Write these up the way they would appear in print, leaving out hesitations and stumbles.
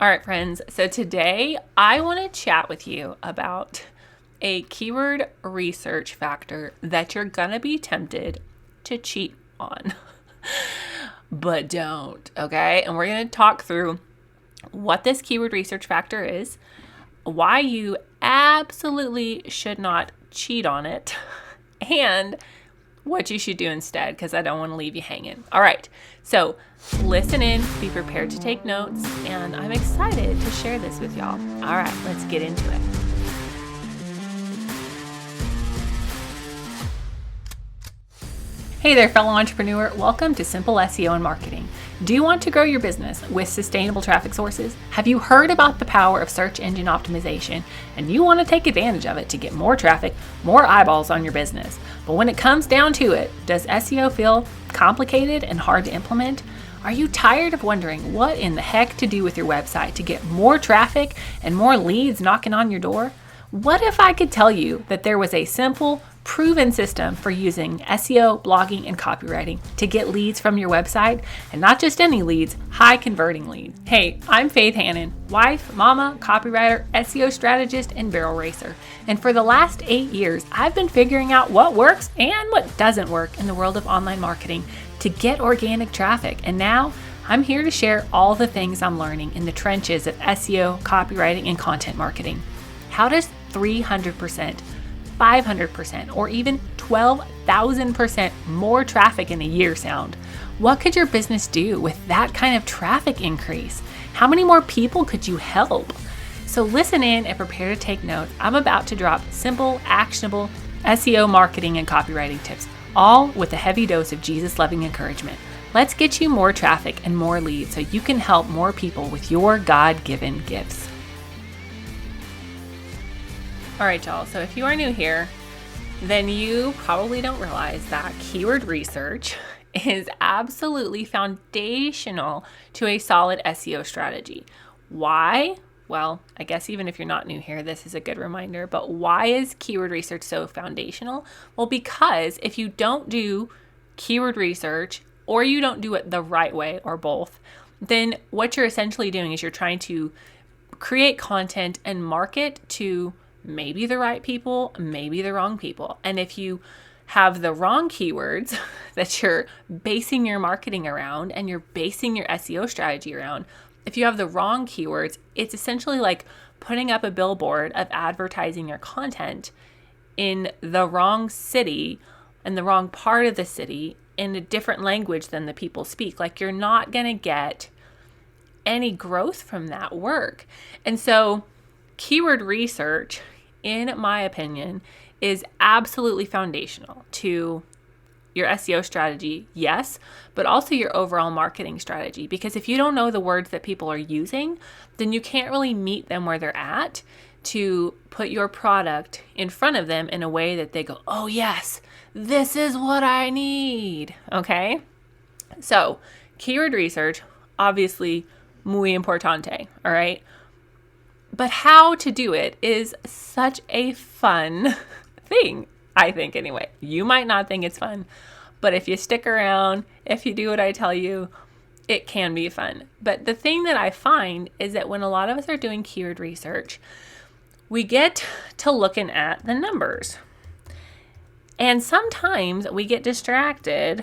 All right, friends. So today I want to chat with you about a keyword research factor that you're going to be tempted to cheat on, but don't, okay? And we're going to talk through what this keyword research factor is, why you absolutely should not cheat on it, and what you should do instead, because I don't want to leave you hanging. All right, so listen in, be prepared to take notes, and I'm excited to share this with y'all. All right, let's get into it. Hey there, fellow entrepreneur. Welcome to Simple SEO and Marketing. Do you want to grow your business with sustainable traffic sources? Have you heard about the power of search engine optimization and you want to take advantage of it to get more traffic, more eyeballs on your business? But when it comes down to it, does SEO feel complicated and hard to implement? Are you tired of wondering what in the heck to do with your website to get more traffic and more leads knocking on your door? What if I could tell you that there was a simple, proven system for using SEO, blogging, and copywriting to get leads from your website, and not just any leads, high converting leads. Hey, I'm Faith Hannon, wife, mama, copywriter, SEO strategist, and barrel racer. And for the last 8 years, I've been figuring out what works and what doesn't work in the world of online marketing to get organic traffic. And now I'm here to share all the things I'm learning in the trenches of SEO, copywriting, and content marketing. How does 300%, 500%, or even 12,000% more traffic in a year sound? What could your business do with that kind of traffic increase? How many more people could you help? So listen in and prepare to take notes. I'm about to drop simple, actionable SEO marketing and copywriting tips, all with a heavy dose of Jesus-loving encouragement. Let's get you more traffic and more leads so you can help more people with your God-given gifts. All right, y'all. So if you are new here, then you probably don't realize that keyword research is absolutely foundational to a solid SEO strategy. Why? Well, I guess even if you're not new here, this is a good reminder. But why is keyword research so foundational? Well, because if you don't do keyword research or you don't do it the right way or both, then what you're essentially doing is you're trying to create content and market to maybe the right people, maybe the wrong people. And if you have the wrong keywords that you're basing your marketing around and you're basing your SEO strategy around, if you have the wrong keywords, it's essentially like putting up a billboard of advertising your content in the wrong city and the wrong part of the city in a different language than the people speak. Like, you're not going to get any growth from that work. And so keyword research, in my opinion, is absolutely foundational to your SEO strategy, yes, but also your overall marketing strategy. Because if you don't know the words that people are using, then you can't really meet them where they're at to put your product in front of them in a way that they go, oh yes, this is what I need, okay? So keyword research, obviously muy importante, all right? But how to do it is such a fun thing, I think anyway. You might not think it's fun, but if you stick around, if you do what I tell you, it can be fun. But the thing that I find is that when a lot of us are doing keyword research, we get to looking at the numbers. And sometimes we get distracted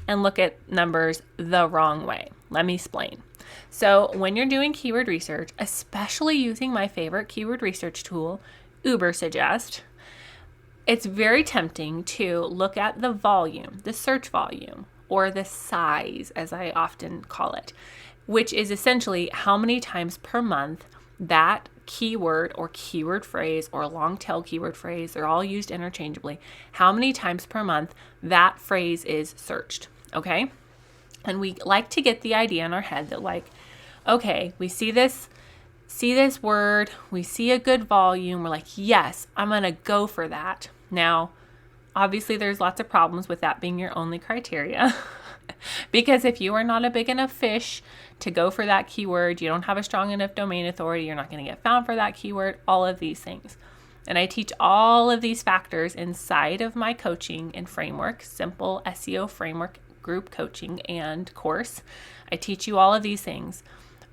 and look at numbers the wrong way. Let me explain. So when you're doing keyword research, especially using my favorite keyword research tool, Ubersuggest, it's very tempting to look at the volume, the search volume, or the size, as I often call it, which is essentially how many times per month that keyword or keyword phrase or long tail keyword phrase, they're all used interchangeably, how many times per month that phrase is searched, okay? And we like to get the idea in our head that, like, okay, we see this word, we see a good volume, we're like, yes, I'm going to go for that. Now, obviously there's lots of problems with that being your only criteria because if you are not a big enough fish to go for that keyword, you don't have a strong enough domain authority, you're not going to get found for that keyword, all of these things. And I teach all of these factors inside of my coaching and framework, Simple SEO Framework group coaching and course. I teach you all of these things.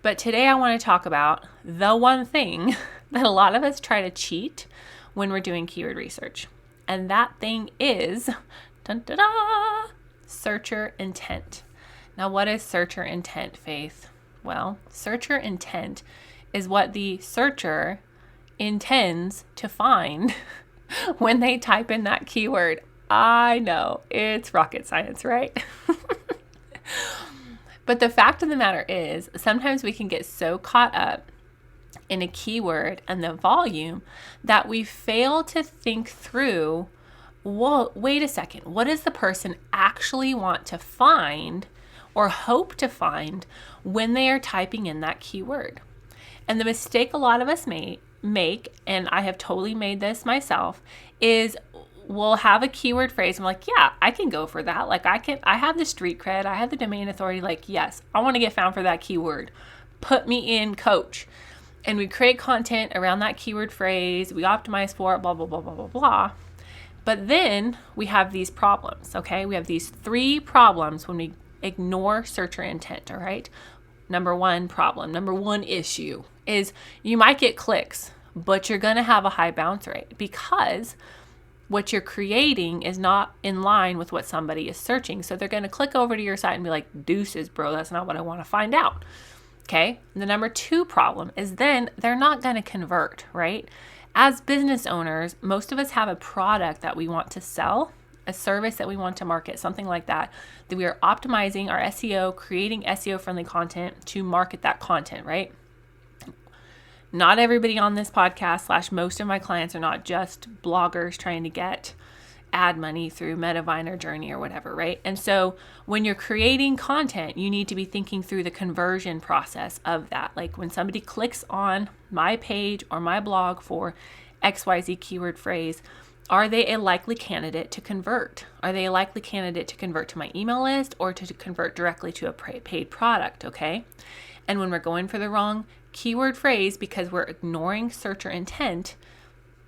But today I want to talk about the one thing that a lot of us try to cheat when we're doing keyword research. And that thing is, dun, da, da, searcher intent. Now, what is searcher intent, Faith? Well, searcher intent is what the searcher intends to find when they type in that keyword. I know, it's rocket science, right? But the fact of the matter is, sometimes we can get so caught up in a keyword and the volume that we fail to think through, whoa, wait a second, what does the person actually want to find or hope to find when they are typing in that keyword? And the mistake a lot of us make, and I have totally made this myself, is we'll have a keyword phrase. I'm like, yeah, I can go for that. Like I have the street cred. I have the domain authority. Like, yes, I want to get found for that keyword. Put me in, coach. And we create content around that keyword phrase. We optimize for it, blah, blah, blah, blah, blah, blah. But then we have these problems, okay? We have these 3 problems when we ignore searcher intent, all right? Number 1 problem, number 1 issue is you might get clicks, but you're going to have a high bounce rate because what you're creating is not in line with what somebody is searching. So they're going to click over to your site and be like, deuces, bro, that's not what I want to find out. Okay. And the number 2 problem is then they're not going to convert, right? As business owners, most of us have a product that we want to sell, a service that we want to market, something like that we are optimizing our SEO, creating SEO friendly content to market that content, right? Not everybody on this podcast / most of my clients are not just bloggers trying to get ad money through Medivine or Journey or whatever, right? And so when you're creating content, you need to be thinking through the conversion process of that. Like when somebody clicks on my page or my blog for XYZ keyword phrase, are they a likely candidate to convert? Are they a likely candidate to convert to my email list or to convert directly to a paid product, okay? And when we're going for the wrong keyword phrase because we're ignoring searcher intent,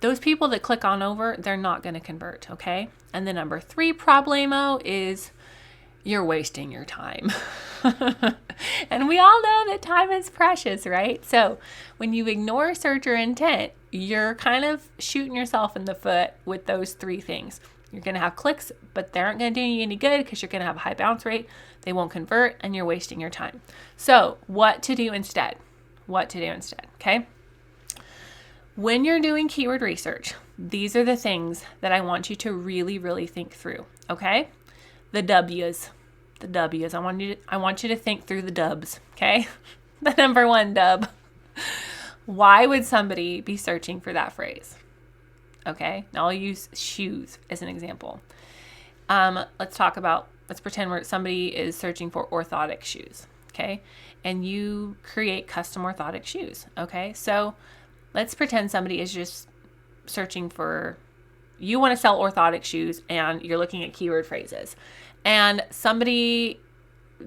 those people that click on over, they're not going to convert, okay? And the number 3 problemo is you're wasting your time. And we all know that time is precious, right? So when you ignore searcher intent, you're kind of shooting yourself in the foot with those 3 things. You're going to have clicks, but they aren't going to do you any good because you're going to have a high bounce rate. They won't convert and you're wasting your time. So what to do instead? Okay? When you're doing keyword research, these are the things that I want you to really, really think through, okay? The W's. I want you to think through the dubs, okay? The number 1 dub. Why would somebody be searching for that phrase? Okay, now I'll use shoes as an example. Let's pretend somebody is searching for orthotic shoes, okay? And you create custom orthotic shoes, okay? So let's pretend somebody is just searching for, you want to sell orthotic shoes and you're looking at keyword phrases. And somebody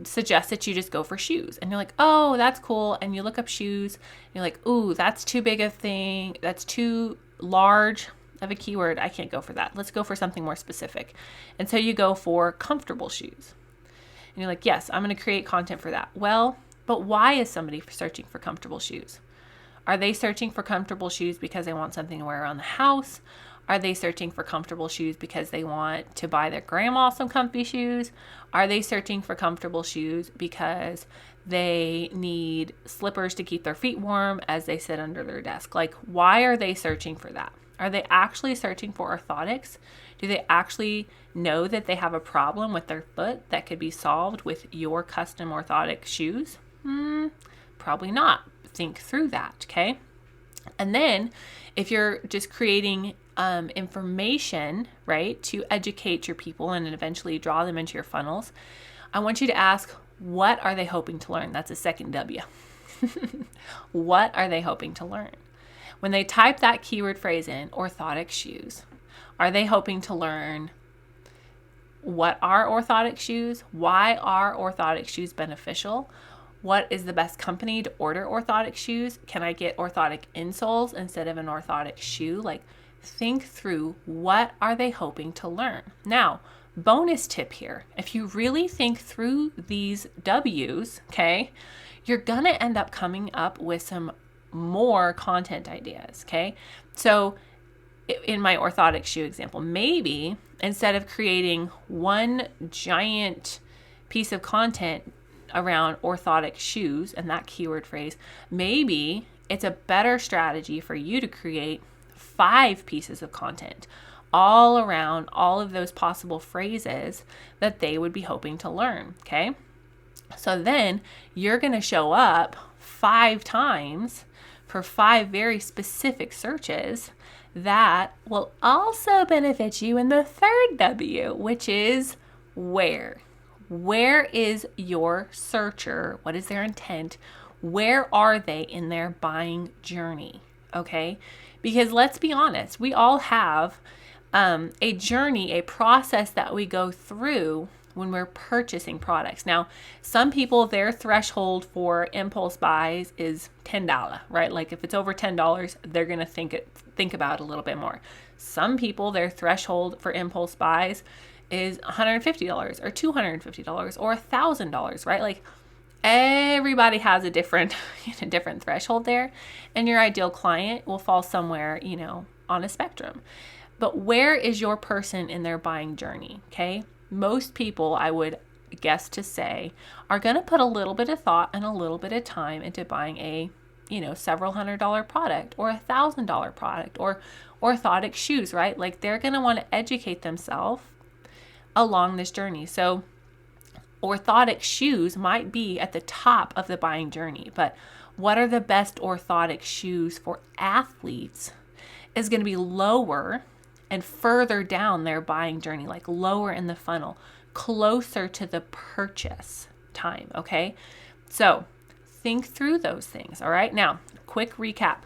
suggests that you just go for shoes. And you're like, oh, that's cool. And you look up shoes. And you're like, ooh, that's too big a thing. That's too large of a keyword. I can't go for that. Let's go for something more specific. And so you go for comfortable shoes. And you're like, yes, I'm going to create content for that. Well, but why is somebody searching for comfortable shoes? Are they searching for comfortable shoes because they want something to wear around the house? Are they searching for comfortable shoes because they want to buy their grandma some comfy shoes? Are they searching for comfortable shoes because they need slippers to keep their feet warm as they sit under their desk? Like, why are they searching for that? Are they actually searching for orthotics? Do they actually know that they have a problem with their foot that could be solved with your custom orthotic shoes? Probably not. Think through that, okay? And then if you're just creating information, right, to educate your people and eventually draw them into your funnels, I want you to ask, what are they hoping to learn? That's a second W. What are they hoping to learn? When they type that keyword phrase in, orthotic shoes, are they hoping to learn what are orthotic shoes? Why are orthotic shoes beneficial? What is the best company to order orthotic shoes? Can I get orthotic insoles instead of an orthotic shoe? Like, think through, what are they hoping to learn? Now, bonus tip here. If you really think through these W's, okay, you're going to end up coming up with some more content ideas, okay? So in my orthotic shoe example, maybe instead of creating one giant piece of content around orthotic shoes and that keyword phrase, maybe it's a better strategy for you to create 5 pieces of content all around all of those possible phrases that they would be hoping to learn, okay? So then you're going to show up 5 times for 5 very specific searches that will also benefit you in the third W, which is where. Where is your searcher? What is their intent? Where are they in their buying journey? Okay? Because let's be honest, we all have a journey, a process that we go through when we're purchasing products. Now, some people, their threshold for impulse buys is $10, right? Like if it's over $10, they're going to think about it a little bit more. Some people, their threshold for impulse buys is $150 or $250 or $1,000, right? Like everybody has a different threshold there, and your ideal client will fall somewhere, on a spectrum. But where is your person in their buying journey? Okay. Most people, I would guess to say, are going to put a little bit of thought and a little bit of time into buying a, several $100 product or $1,000 product or orthotic shoes, right? Like they're going to want to educate themselves along this journey. So orthotic shoes might be at the top of the buying journey, but what are the best orthotic shoes for athletes is going to be lower and further down their buying journey, like lower in the funnel, closer to the purchase time, okay? So think through those things, all right? Now, quick recap.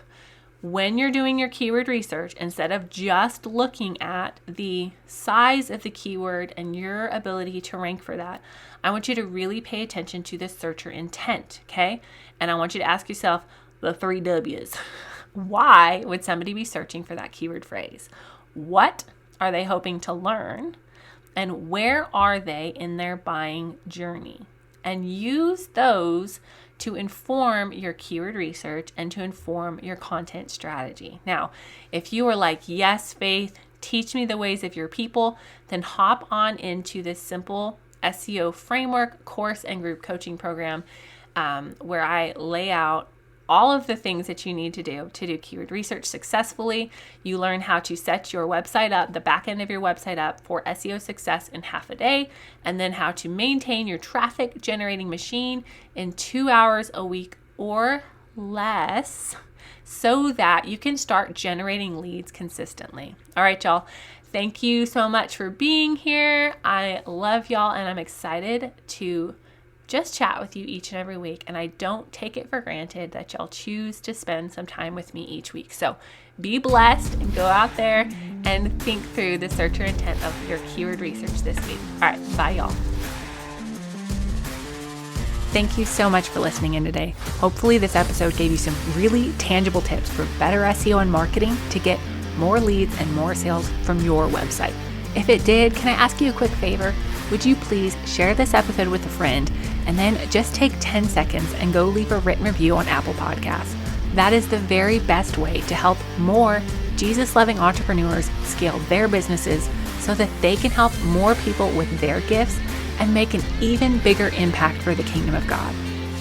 When you're doing your keyword research, instead of just looking at the size of the keyword and your ability to rank for that, I want you to really pay attention to the searcher intent, okay? And I want you to ask yourself the 3 W's. Why would somebody be searching for that keyword phrase? What are they hoping to learn? And where are they in their buying journey? And use those to inform your keyword research and to inform your content strategy. Now, if you are like, yes, Faith, teach me the ways of your people, then hop on into this simple SEO framework course and group coaching program where I lay out all of the things that you need to do keyword research successfully. You learn how to set your website up, the back end of your website up for SEO success in half a day, and then how to maintain your traffic generating machine in 2 hours a week or less so that you can start generating leads consistently. All right, y'all. Thank you so much for being here. I love y'all, and I'm excited to just chat with you each and every week, and I don't take it for granted that y'all choose to spend some time with me each week. So be blessed and go out there and think through the searcher intent of your keyword research this week. All right, bye y'all. Thank you so much for listening in today. Hopefully this episode gave you some really tangible tips for better SEO and marketing to get more leads and more sales from your website. If it did, can I ask you a quick favor? Would you please share this episode with a friend and then just take 10 seconds and go leave a written review on Apple Podcasts. That is the very best way to help more Jesus-loving entrepreneurs scale their businesses so that they can help more people with their gifts and make an even bigger impact for the kingdom of God.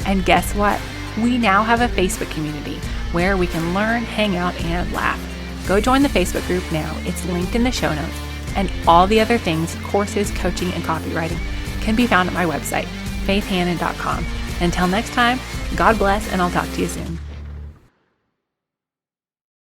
And guess what? We now have a Facebook community where we can learn, hang out, and laugh. Go join the Facebook group now. It's linked in the show notes. And all the other things, courses, coaching, and copywriting can be found at my website, faithhannon.com. Until next time, God bless, and I'll talk to you soon.